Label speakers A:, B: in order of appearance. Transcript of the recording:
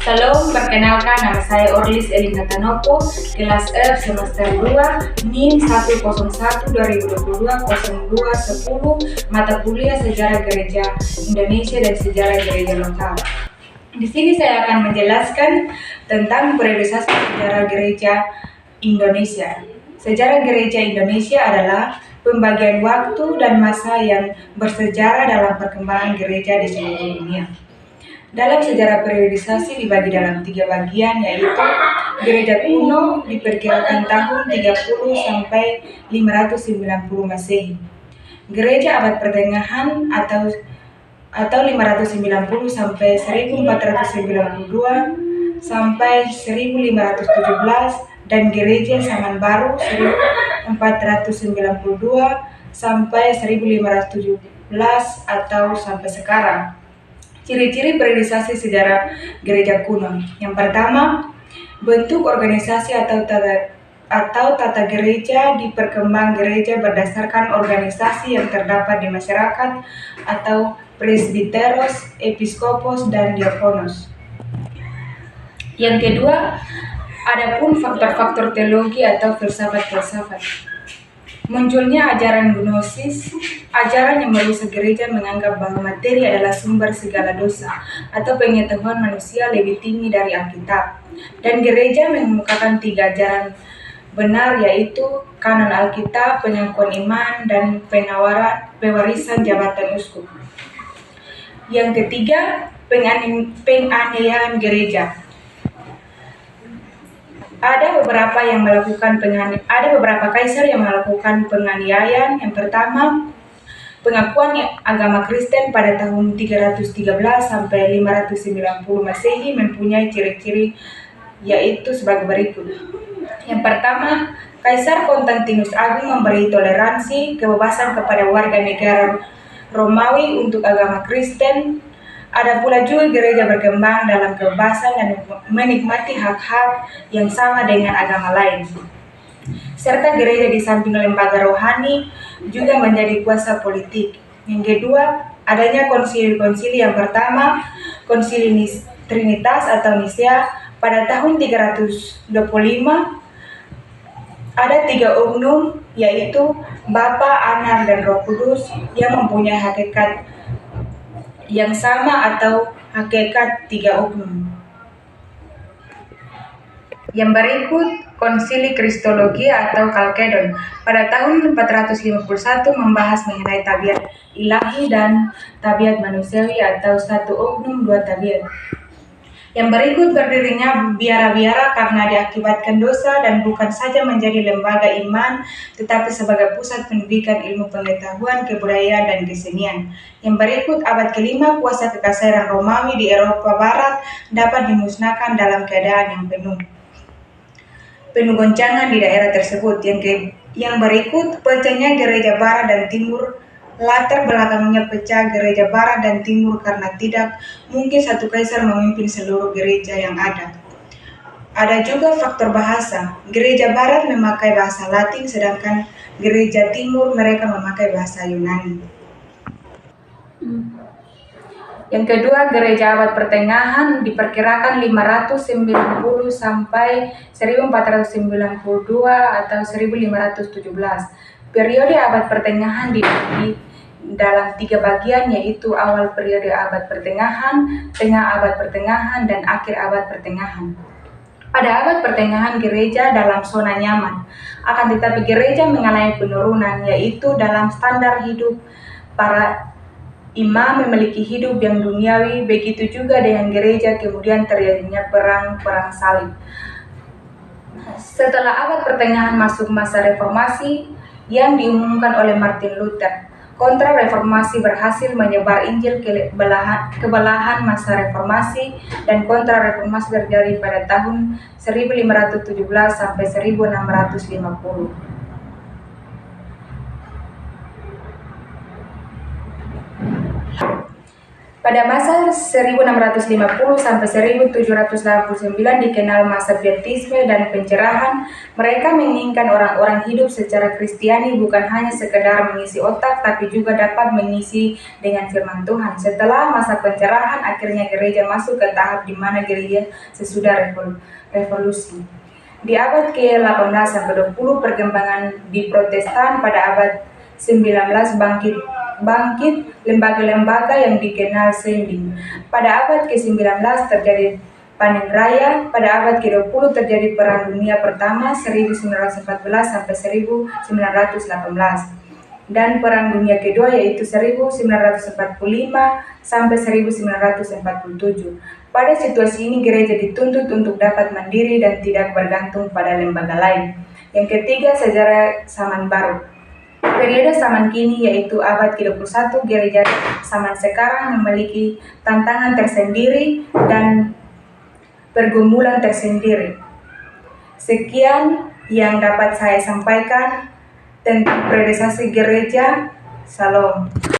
A: Shalom, perkenalkan nama saya Orlis Elina Tanopo, kelas F semester 2, NIM 101/2022-0210, mata kuliah Sejarah Gereja Indonesia dan Sejarah Gereja Lokal. Di sini saya akan menjelaskan tentang periodisasi sejarah gereja Indonesia. Sejarah gereja Indonesia adalah pembagian waktu dan masa yang bersejarah dalam perkembangan gereja di seluruh dunia. Dalam sejarah periodisasi dibagi dalam 3 bagian, yaitu gereja kuno diperkirakan tahun 30 sampai 590 Masehi. Gereja abad pertengahan atau 590 sampai 1492 sampai 1517 dan gereja zaman baru 1492 sampai 1517 atau sampai sekarang. Ciri-ciri periodisasi sejarah gereja kuno. Yang pertama, bentuk organisasi atau tata gereja diperkembang gereja berdasarkan organisasi yang terdapat di masyarakat atau presbiteros, episkopos, dan diakonos. Yang kedua, adapun faktor-faktor teologi atau filsafat. Munculnya ajaran gnosis, ajaran yang merusak gereja menganggap bahwa materi adalah sumber segala dosa atau pengetahuan manusia lebih tinggi dari Alkitab. Dan gereja mengemukakan 3 ajaran benar, yaitu kanon Alkitab, pengakuan iman, dan pewarisan jabatan uskup. Yang ketiga, penganiayaan gereja. Ada beberapa kaisar yang melakukan penganiayaan. Yang pertama, pengakuan agama Kristen pada tahun 313 sampai 590 Masehi mempunyai ciri-ciri yaitu sebagai berikut. Yang pertama, Kaisar Konstantinus Agung memberi toleransi kebebasan kepada warga negara Romawi untuk agama Kristen. Ada pula juga gereja berkembang dalam kebebasan dan menikmati hak-hak yang sama dengan agama lain. Serta gereja di samping lembaga rohani juga menjadi kuasa politik. Yang kedua, adanya konsili-konsili. Yang pertama, Konsili Trinitas atau Nisea pada tahun 325. Ada 3 ugnum, yaitu Bapa, Anak, dan Roh Kudus yang mempunyai hakikat yang sama atau hakikat 3 ugnum. Yang berikut, Konsili Kristologi atau Kalkedon pada tahun 451 membahas mengenai tabiat ilahi dan tabiat manusiawi atau 1 ugnum 2 tabiat. Yang berikut berdirinya biara-biara karena diakibatkan dosa dan bukan saja menjadi lembaga iman, tetapi sebagai pusat pendidikan ilmu pengetahuan, kebudayaan, dan kesenian. Yang berikut abad ke-5, kuasa kekaisaran Romawi di Eropa Barat dapat dimusnahkan dalam keadaan yang penuh goncangan di daerah tersebut. Yang berikut pecahnya gereja Barat dan Timur. Latar belakangnya pecah gereja Barat dan Timur karena tidak mungkin satu kaisar memimpin seluruh gereja yang ada. Ada juga faktor bahasa. Gereja Barat memakai bahasa Latin, sedangkan gereja Timur mereka memakai bahasa Yunani. Yang kedua, gereja abad pertengahan diperkirakan 590 sampai 1492 atau 1517. Periode abad pertengahan dibagi dalam 3 bagian, yaitu awal periode abad pertengahan, tengah abad pertengahan, dan akhir abad pertengahan. Pada abad pertengahan gereja dalam zona nyaman, akan tetapi gereja mengalami penurunan, yaitu dalam standar hidup. Para imam memiliki hidup yang duniawi, begitu juga dengan gereja. Kemudian terjadinya perang salib. Setelah abad pertengahan masuk masa reformasi yang diumumkan oleh Martin Luther. Kontra-reformasi berhasil menyebar Injil ke belahan masa reformasi, dan kontra-reformasi terjadi pada tahun 1517 sampai 1650. Pada masa 1650 sampai 1789 dikenal masa pietisme dan pencerahan. Mereka menginginkan orang-orang hidup secara Kristiani bukan hanya sekedar mengisi otak, tapi juga dapat mengisi dengan firman Tuhan. Setelah masa pencerahan, akhirnya gereja masuk ke tahap di mana gereja sesudah revolusi. Di abad ke-18 sampai 20, perkembangan di Protestan. Pada abad 19 bangkit lembaga-lembaga yang dikenal sending. Pada abad ke-19 terjadi panen raya. Pada abad ke-20 terjadi Perang Dunia Pertama 1914 sampai 1918 dan Perang Dunia Kedua yaitu 1945 sampai 1947. Pada situasi ini gereja dituntut untuk dapat mandiri dan tidak bergantung pada lembaga lain. Yang ketiga, sejarah zaman baru. Periode zaman kini yaitu abad ke-21, gereja zaman sekarang memiliki tantangan tersendiri dan pergumulan tersendiri. Sekian yang dapat saya sampaikan tentang periodisasi gereja. Salam.